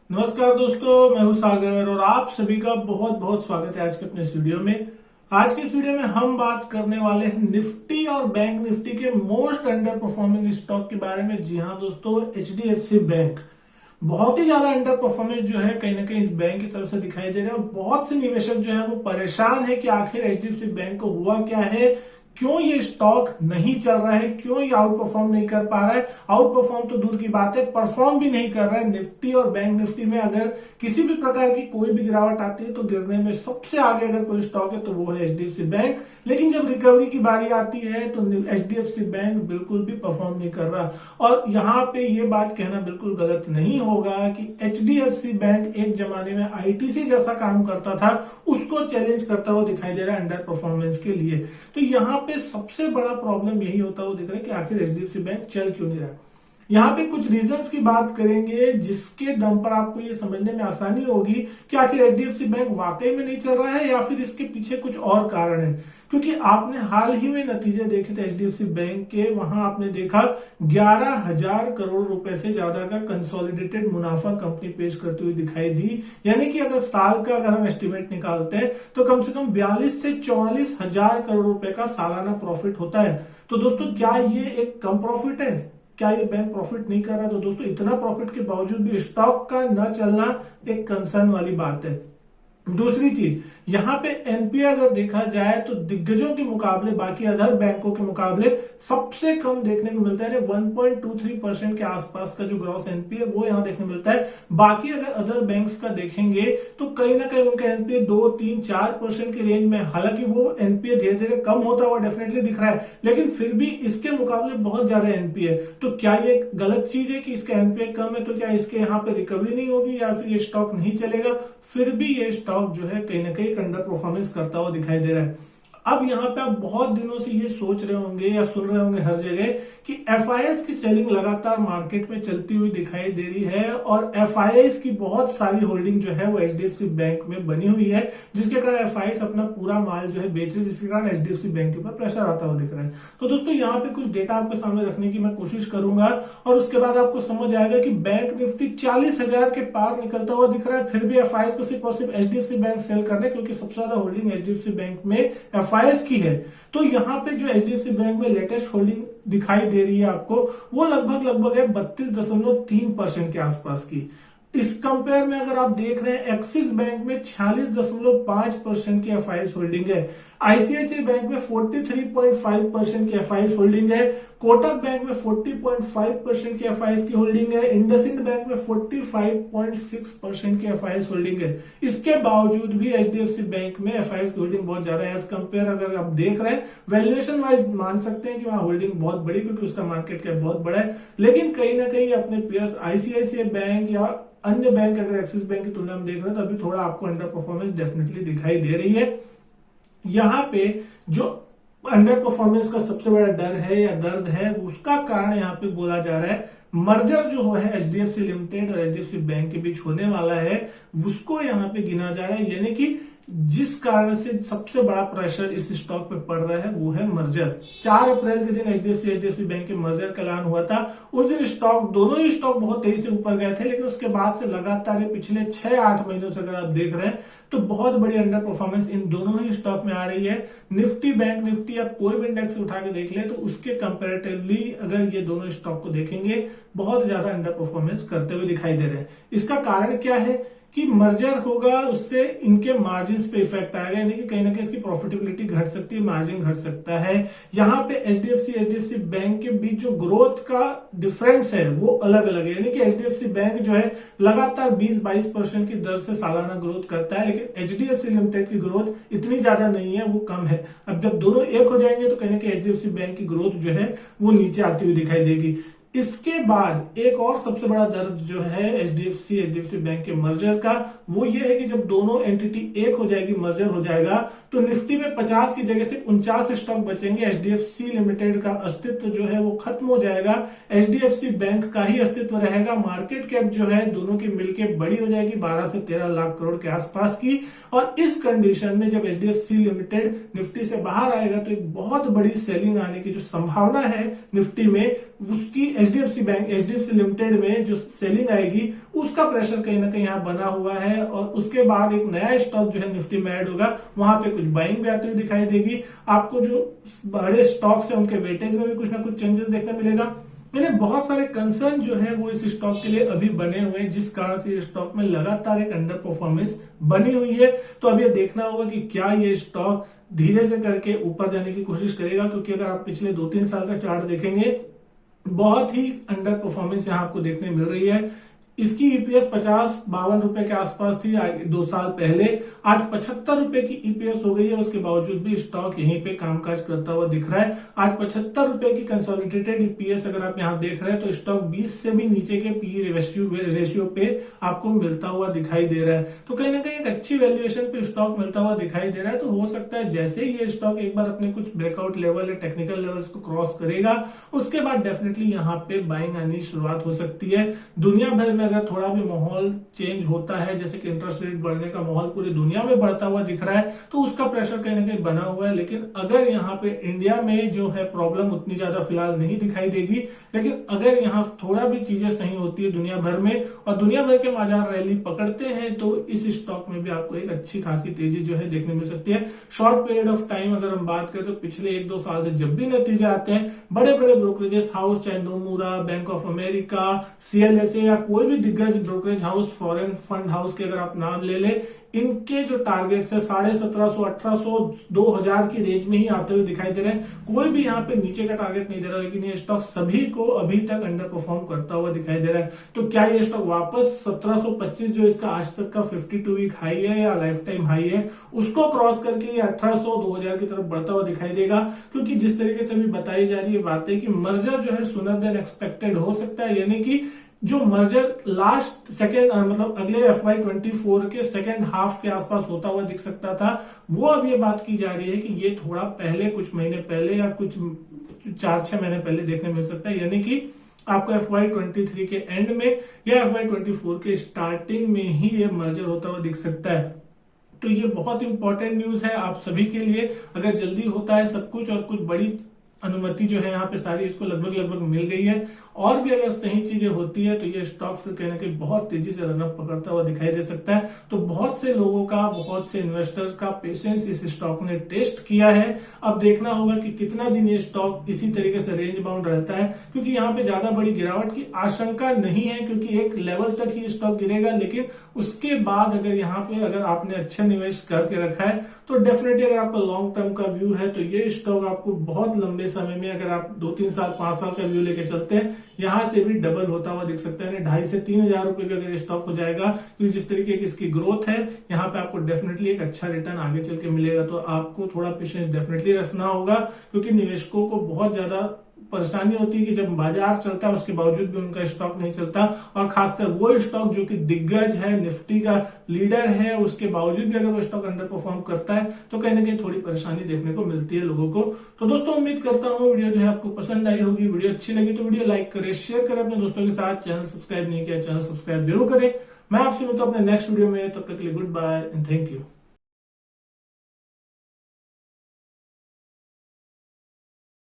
नमस्कार दोस्तों, मैं हूं सागर और आप सभी का बहुत बहुत स्वागत है आज के अपने इस वीडियो में। आज के इस वीडियो में हम बात करने वाले हैं निफ्टी और बैंक निफ्टी के मोस्ट अंडर परफॉर्मिंग स्टॉक के बारे में। जी हां दोस्तों, एचडीएफसी बैंक बहुत ही ज्यादा अंडर परफॉर्मेंस जो है कहीं ना कहीं इस बैंक की तरफ से दिखाई दे रहा है और बहुत से निवेशक जो है वो परेशान है कि आखिर एचडीएफसी बैंक को हुआ क्या है, क्यों ये स्टॉक नहीं चल रहा है, क्यों ये आउट परफॉर्म नहीं कर पा रहा है। आउट परफॉर्म तो दूर की बात है, परफॉर्म भी नहीं कर रहा है। निफ्टी और बैंक निफ्टी में अगर किसी भी प्रकार की कोई भी गिरावट आती है तो गिरने में सबसे आगे अगर कोई स्टॉक है तो वो है एचडीएफसी बैंक। लेकिन जब रिकवरी की बारी आती है तो एचडीएफसी बैंक बिल्कुल भी परफॉर्म नहीं कर रहा। और यहाँ पे ये बात कहना बिल्कुल गलत नहीं होगा कि एचडीएफसी बैंक एक जमाने में आईटीसी जैसा काम करता था, उसको चैलेंज करता हुआ दिखाई दे रहा है अंडर परफॉर्मेंस के लिए। तो यहाँ पे सबसे बड़ा प्रॉब्लम यही होता हुआ दिख रहा है कि आखिर एचडीएफसी बैंक चल क्यों नहीं रहा। यहाँ पे कुछ रीजंस की बात करेंगे जिसके दम पर आपको ये समझने में आसानी होगी कि आखिर एचडीएफसी बैंक वाकई में नहीं चल रहा है या फिर इसके पीछे कुछ और कारण है। क्योंकि आपने हाल ही में नतीजे देखे थे एचडीएफसी बैंक के, वहां आपने देखा 11,000 करोड़ रुपए से ज्यादा का कंसोलिडेटेड मुनाफा कंपनी पेश करती हुई दिखाई दी। यानी कि अगर साल का अगर हम एस्टिमेट निकालते हैं तो कम से कम 42 से 44,000 करोड़ रुपए का सालाना प्रॉफिट होता है। तो दोस्तों, क्या ये एक कम प्रॉफिट है? क्या ये बैंक प्रॉफिट नहीं कर रहा? तो दोस्तों, इतना प्रॉफिट के बावजूद भी स्टॉक का न चलना एक कंसर्न वाली बात है। दूसरी चीज, यहां पे एनपीए अगर देखा जाए तो दिग्गजों के मुकाबले, बाकी अदर बैंकों के मुकाबले सबसे कम देखने को मिलता है। 1.23% के आसपास का जो ग्रॉस एनपीए वो यहां देखने मिलता है। बाकी अगर अदर बैंक्स का देखेंगे तो कहीं ना कहीं उनका एनपीए 2-3-4% के रेंज में, हालांकि वो एनपीए धीरे धीरे कम होता हुआ डेफिनेटली दिख रहा है, लेकिन फिर भी इसके मुकाबले बहुत ज्यादा एनपीए। तो क्या ये गलत चीज है कि इसका एनपीए कम है तो क्या इसके यहाँ पे रिकवरी नहीं होगी या फिर ये स्टॉक नहीं चलेगा? फिर भी ये स्टॉक जो है कहीं ना कहीं अंडर परफॉर्मेंस करता हुआ दिखाई दे रहा है। अब यहाँ पे आप बहुत दिनों से ये सोच रहे होंगे या सुन रहे होंगे हर जगह कि एफआईआईस की सेलिंग लगातार मार्केट में चलती हुई दिखाई दे रही है और एफआईआईस की बहुत सारी होल्डिंग जो है वो एचडीएफसी बैंक में बनी हुई है, जिसके कारण एफआईआईस अपना पूरा माल जो है बेच रहे, जिसके कारण एचडीएफसी बैंक के ऊपर प्रेशर आता हुआ दिख रहा है। तो दोस्तों, यहाँ पे कुछ डेटा आपके सामने रखने की मैं कोशिश करूंगा और उसके बाद आपको समझ आएगा कि बैंक निफ्टी 40,000 के पार निकलता हुआ दिख रहा है, फिर भी एफआईआईस को सिर्फ और सिर्फ एचडीएफसी बैंक सेल करने, क्योंकि सबसे ज्यादा होल्डिंग एचडीएफसी बैंक में एफआईआईस की है। तो यहाँ पे जो एचडीएफसी बैंक में लेटेस्ट होल्डिंग दिखाई दे रही है आपको, वो लगभग है 32.3% के आसपास की। इस कंपेयर में अगर आप देख रहे हैं, एक्सिस बैंक में 46.5% की एफआईआईस होल्डिंग है, आईसीआईसीआई बैंक में 43.5% की एफआईआईस होल्डिंग है, कोटक बैंक में 40.5% की एफआईआईस की होल्डिंग है, इंडसइंड बैंक में 45.6% की एफआईआईस होल्डिंग है। इसके बावजूद भी एचडीएफसी बैंक में एफआईआईस की होल्डिंग बहुत ज्यादा है। एज कंपेयर अगर आप देख रहे हैं, वैल्यूएशन वाइज मान सकते हैं कि वहां होल्डिंग बहुत बड़ी, क्योंकि उसका मार्केट कैप बहुत बड़ा है, लेकिन कहीं ना कहीं अपने पीएस आईसीआईसीआई बैंक या अन्य बैंक अगर एक्सिस बैंक की तुलना में देख रहे हैं तो अभी थोड़ा आपको अंडर परफॉर्मेंस डेफिनेटली दिखाई दे रही है। यहाँ पे जो अंडर परफॉर्मेंस का सबसे बड़ा डर है या दर्द है, उसका कारण यहाँ पे बोला जा रहा है मर्जर जो है एचडीएफसी लिमिटेड और एचडीएफसी बैंक के बीच होने वाला है, उसको यहाँ पे गिना जा रहा है। यानी कि जिस कारण से सबसे बड़ा प्रेशर इस स्टॉक पे पड़ रहा है वो है मर्जर। 4 अप्रैल के दिन एचडीएफसी बैंक के मर्जर का ऐलान हुआ था। उस दिन स्टॉक, दोनों ही स्टॉक बहुत तेजी से ऊपर गए थे, लेकिन उसके बाद से लगातार पिछले 6-8 महीनों से अगर आप देख रहे हैं तो बहुत बड़ी अंडर परफॉर्मेंस इन दोनों ही स्टॉक में आ रही है। निफ्टी, बैंक निफ्टी, आप कोई भी इंडेक्स उठा के देख ले तो उसके कंपेरेटिवली अगर ये दोनों स्टॉक को देखेंगे बहुत ज्यादा अंडर परफॉर्मेंस करते हुए दिखाई दे रहे हैं। इसका कारण क्या है कि मर्जर होगा, उससे इनके मार्जिन पे इफेक्ट आएगा, यानी कि कहीं ना कहीं इसकी प्रॉफिटेबिलिटी घट सकती है, मार्जिन घट सकता है। यहाँ पे एचडीएफसी बैंक के बीच जो ग्रोथ का डिफरेंस है वो अलग अलग है। यानी कि एचडीएफसी बैंक जो है लगातार 20-22% की दर से सालाना ग्रोथ करता है, लेकिन एचडीएफसी लिमिटेड की ग्रोथ इतनी ज्यादा नहीं है, वो कम है। अब जब दोनों एक हो जाएंगे तो कहीं ना कहीं एचडीएफसी बैंक की ग्रोथ जो है वो नीचे आती हुई दिखाई देगी। इसके बाद एक और सबसे बड़ा दर्द जो है एचडीएफसी बैंक के मर्जर का, वो ये है कि जब दोनों एंटिटी एक हो जाएगी, मर्जर हो जाएगा, तो निफ्टी में 50 की जगह से 49 स्टॉक बचेंगे। एचडीएफसी लिमिटेड का अस्तित्व जो है वो खत्म हो जाएगा, एचडीएफसी बैंक का ही अस्तित्व रहेगा। मार्केट कैप जो है दोनों की मिलकर बड़ी हो जाएगी 12 से 13 लाख करोड़ के आसपास की। और इस कंडीशन में जब एचडीएफसी लिमिटेड निफ्टी से बाहर आएगा तो एक बहुत बड़ी सेलिंग आने की जो संभावना है निफ्टी में, उसकी एचडीएफसी लिमिटेड में जो सेलिंग आएगी उसका प्रेशर कहीं ना कहीं यहाँ बना हुआ है। और उसके बाद एक नया स्टॉक जो है निफ्टी में ऐड होगा, वहां पे कुछ बाइंग भी आती हुई दिखाई देगी। आपको जो बड़े स्टॉक्स है उनके वेटेज में भी कुछ ना कुछ चेंजेस देखने मिलेगा। यानी बहुत सारे कंसर्न जो है वो इस स्टॉक के लिए अभी बने हुए हैं, जिस कारण से स्टॉक में लगातार एक अंडर परफॉर्मेंस बनी हुई है। तो अब ये देखना होगा कि क्या ये स्टॉक धीरे से करके ऊपर जाने की कोशिश करेगा, क्योंकि अगर आप पिछले 2-3 साल का चार्ट देखेंगे बहुत ही अंडर परफॉर्मेंस यहां आपको देखने मिल रही है। इसकी ईपीएस 50-52 रुपए के आसपास थी 2 साल पहले, आज 75 रुपए की ईपीएस हो गई है। उसके बावजूद भी स्टॉक यहीं पे कामकाज करता हुआ दिख रहा है। आज 75 रुपए की कंसोलिडेटेड ईपीएस अगर आप यहां देख रहे हैं तो स्टॉक 20 से भी नीचे के पी रेशियो पे आपको मिलता हुआ दिखाई दे रहा है। तो कहीं ना कहीं एक अच्छी वैल्यूएशन पे स्टॉक मिलता हुआ दिखाई दे रहा है। तो हो सकता है जैसे ही ये स्टॉक एक बार अपने कुछ ब्रेकआउट लेवल या टेक्निकल लेवल्स को क्रॉस करेगा, उसके बाद डेफिनेटली यहाँ पे बाइंग आनी शुरुआत हो सकती है। दुनिया भर में अगर थोड़ा भी माहौल चेंज होता है, जैसे कि इंटरेस्ट रेट बढ़ने का माहौल पूरी दुनिया में बढ़ता हुआ दिख रहा है, तो उसका प्रेशर कहीं ना कहीं बना हुआ है। लेकिन अगर यहाँ पे इंडिया में जो है प्रॉब्लम उतनी ज्यादा फिलहाल नहीं दिखाई देगी, लेकिन अगर यहाँ थोड़ा भी चीजें सही होती है दुनिया भर में और दुनिया भर के बाजार रैली पकड़ते हैं, तो इस स्टॉक में भी आपको एक अच्छी खासी तेजी जो है देखने मिल सकती है। शॉर्ट पीरियड ऑफ टाइम अगर हम बात करें तो पिछले 1-2 साल से जब भी नतीजे आते हैं, बड़े बड़े ब्रोकरेजेस हाउस चाहे Nomura, bank of America, CLSA या कोई भी दिग्गज brokerage house, foreign fund house के अगर आप नाम ले ले, इनके जो टारगेट है 1750, 1800, 2000 की रेंज में ही आते हुए दिखाई दे रहे हैं। कोई भी यहाँ पे नीचे का टारगेट नहीं दे रहा, लेकिन ये स्टॉक सभी को अभी तक अंडर परफॉर्म करता हुआ दिखाई दे रहा है। तो क्या ये स्टॉक वापस 1725 जो इसका आज तक का 52 वीक हाई है या लाइफ टाइम हाई है, उसको क्रॉस करके 1800, 2000 की तरफ बढ़ता हुआ दिखाई देगा? क्योंकि जिस तरीके से अभी बताई जा रही है बातें कि मर्जर जो है सूनर देन एक्सपेक्टेड हो सकता है, यानी कि जो मर्जर लास्ट सेकेंड मतलब अगले FY24 के सेकेंड हाफ के आसपास होता हुआ दिख सकता था, वो अब ये बात की जा रही है कि ये थोड़ा पहले, कुछ महीने पहले या कुछ 4-6 महीने पहले देखने मिल सकता है। यानी कि आपको FY23 के एंड में या FY24 के स्टार्टिंग में ही ये मर्जर होता हुआ दिख सकता है। तो ये बहुत इंपॉर्टेंट न्यूज है आप सभी के लिए। अगर जल्दी होता है सब कुछ और कुछ बड़ी अनुमति जो है यहाँ पे सारी इसको लगभग मिल गई है, और भी अगर सही चीजें होती है तो ये स्टॉक फिर कहीं ना कहीं बहुत तेजी से रनअप पकड़ता हुआ दिखाई दे सकता है। तो बहुत से लोगों का, बहुत से इन्वेस्टर्स का पेशेंस इस स्टॉक ने टेस्ट किया है। अब देखना होगा कि कितना दिन ये स्टॉक इसी तरीके से रेंज बाउंड रहता है, क्योंकि यहाँ पे ज्यादा बड़ी गिरावट की आशंका नहीं है, क्योंकि एक लेवल तक ही स्टॉक गिरेगा। लेकिन उसके बाद अगर यहाँ पे अगर आपने अच्छा निवेश करके रखा है तो डेफिनेटली अगर आपका लॉन्ग टर्म का व्यू है तो ये स्टॉक आपको बहुत लंबे समय में, अगर आप 2-3 साल 5 साल का व्यू लेके चलते हैं, यहां से भी डबल होता हुआ दिख सकता है। 2,500 से 3,000 रुपए भी अगर ये स्टॉक हो जाएगा, क्योंकि जिस तरीके की इसकी ग्रोथ है, यहाँ पे आपको डेफिनेटली एक अच्छा रिटर्न आगे चल के मिलेगा। तो आपको थोड़ा पेशेंस डेफिनेटली रखना होगा, क्योंकि निवेशकों को बहुत ज्यादा परेशानी होती है कि जब बाजार चलता है उसके बावजूद भी उनका स्टॉक नहीं चलता, और खासकर वो स्टॉक जो कि दिग्गज है, निफ्टी का लीडर है, उसके बावजूद भी अगर वो स्टॉक अंडर परफॉर्म करता है तो कहीं ना कहीं थोड़ी परेशानी देखने को मिलती है लोगों को। तो दोस्तों उम्मीद करता हूँ वीडियो जो है आपको पसंद आई होगी। वीडियो अच्छी लगी तो वीडियो लाइक करें, शेयर करें अपने दोस्तों के साथ। चैनल सब्सक्राइब नहीं किया, चैनल सब्सक्राइब जरूर करें। मैं आपसे मिलता हूं अपने नेक्स्ट वीडियो में, तब तक के लिए goodbye and thank you.